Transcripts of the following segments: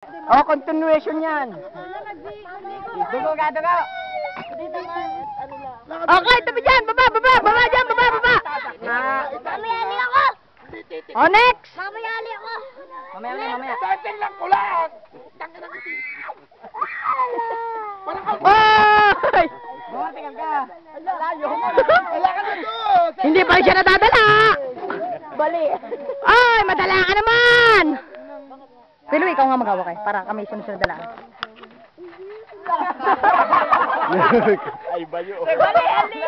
Oh, continuation yan. Dugo ka, dugo. Okay, tabi dyan. Baba dyan, baba. Mamayali ako! Oh, next. Mamayali ako! Mamaya. Dating lang ko lang! Oy! Tingnan ka! Wala ka na doon! Hindi pa siya nadadala. Bali! Ay, madala ka naman. Pero ikaw nga mag-hawak eh, para kami sunod-sunod dalaan. Ay, bayo. Bali! Ali!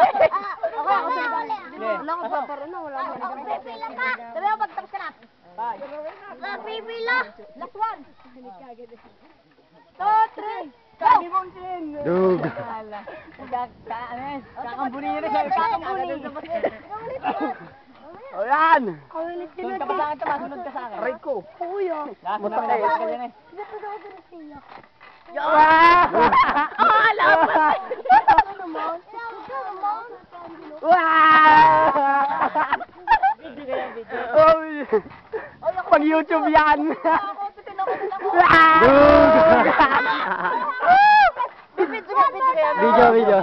Ako sa bali! Wala ko paparo na, wala mo. Pipila ka! Sabi mo, pagtapos ka na. Pipila! Last one! 2, 3! Kami mong sin! Dug. Kakambuniri siya. Kakambuni. O yan! Sunod ka pa sa akin, Tama. Sunod ka sa akin. Aray ko. Kuya! Mutak eh. Dito daw ako na siya. Alam mo. Ano naman? Pag YouTube yan. Video.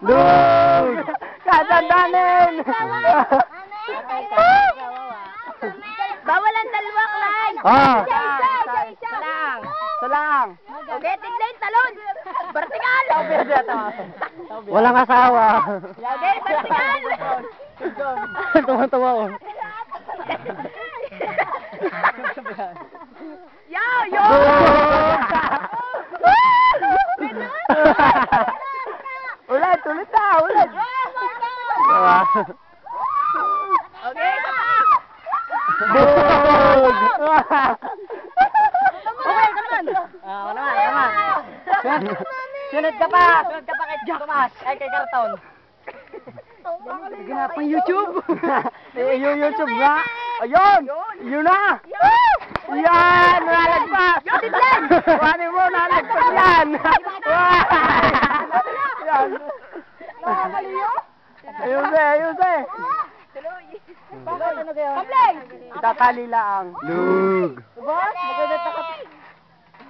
Dug. Kasandanin. Bawal ang dalawa, Clyde! Ah. Salang! Okay, tignan yung talon! Vertical! Walang asawa. Okay, vertical! Tuwa-tuwa ko. Yo! Ulit na. Okay, Dug. okay, come on! Ako naman. Sunod ka pa kay Tomas. Ay, kay Carton. Sige na, pang YouTube. Yung YouTube nga. Ayun! Yun na! Yan! Nalagpas! Kuhanin mo, nalagpas yan! Yan! Ayun eh! Pabling! Itatali lang. Dug! Diba? Maganda takap.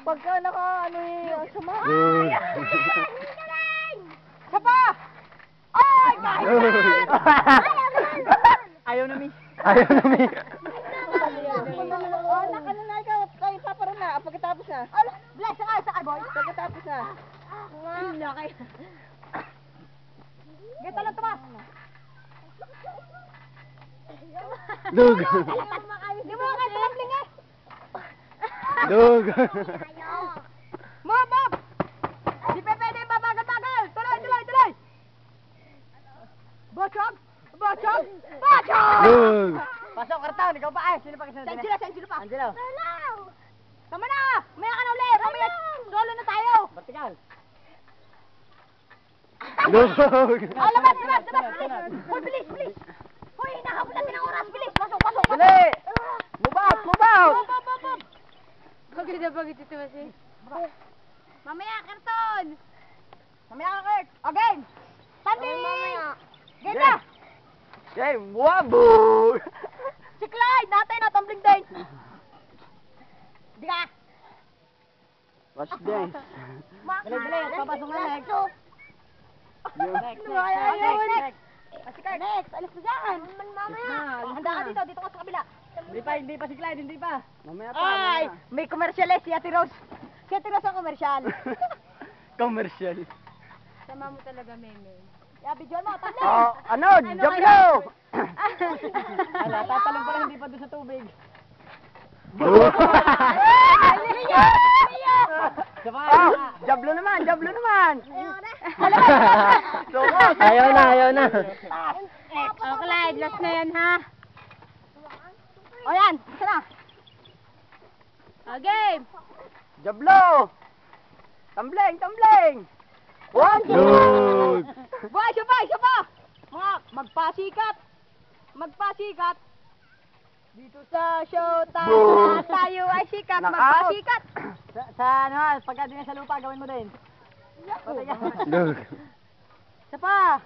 Pagka ano yung suma. Dug! Isa pa! Ay! Ayaw na, Mi. Nakanuna ikaw. Kayo paparo na. Pagkatapos na. Bless, sakay, boy. Pagkatapos na. Okay. Gata lang, Tomas. Dug! Di mo kayo pabling eh. Dug! Mob! Di pa pwede babagal-bagal. Tuloy! Bachog! Dug! Pasok, Carton. Ikaw pa eh. Sino pa? Angelo pa. Angelo. Tama na! Maya ka na ulit! Mamaya, solo na tayo! Vertical. Dug! Oh, labas! Bilis! Hoy, hinahabol natin ang oras! Bilis! Pasok! Dali! Move out! Bakit ito kasi? Mamaya, Carton! Mamaya ka, Kurt! Okay! Tanding! Game na! Game! Wabo! Si Clyde! Natin na, tumbling din! Di ka! Watch this. Dali, papasok na next! Next. Next! Alis mo dyan! Mamaya! Handa ka dito ka sa kabila! Hindi pa si Clyde, hindi pa. Mamaya pa. Ay! May commercial eh, si Ate Rose! Si Ate Rose ang commercial! Commercial. Sama mo talaga, Meme. Video mo, tanda! Oh, ano? Jablo! Ala, tatalong pa lang hindi pa doon sa tubig. Jablo naman! Ayaw na. Oh, Clyde, last na yan, ha? O yan, isa na. Game! Jablo! Tumbling! One, two! Boy, isa pa! Mga magpasikat! Dito sa showtime, Boom! lahat tayo ay sikat, Knockout! magpasikat! Pagka din sa lupa, gawin mo din. Dug! Isa pa!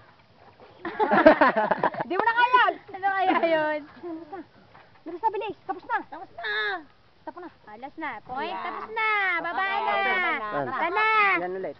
Di mo na kaya! Ano kaya yun? Bilis na, bilis! Tapos na! tapos na. Alas na. Point, tapos na. Baba na. Yan. Baba na. Yan ulit.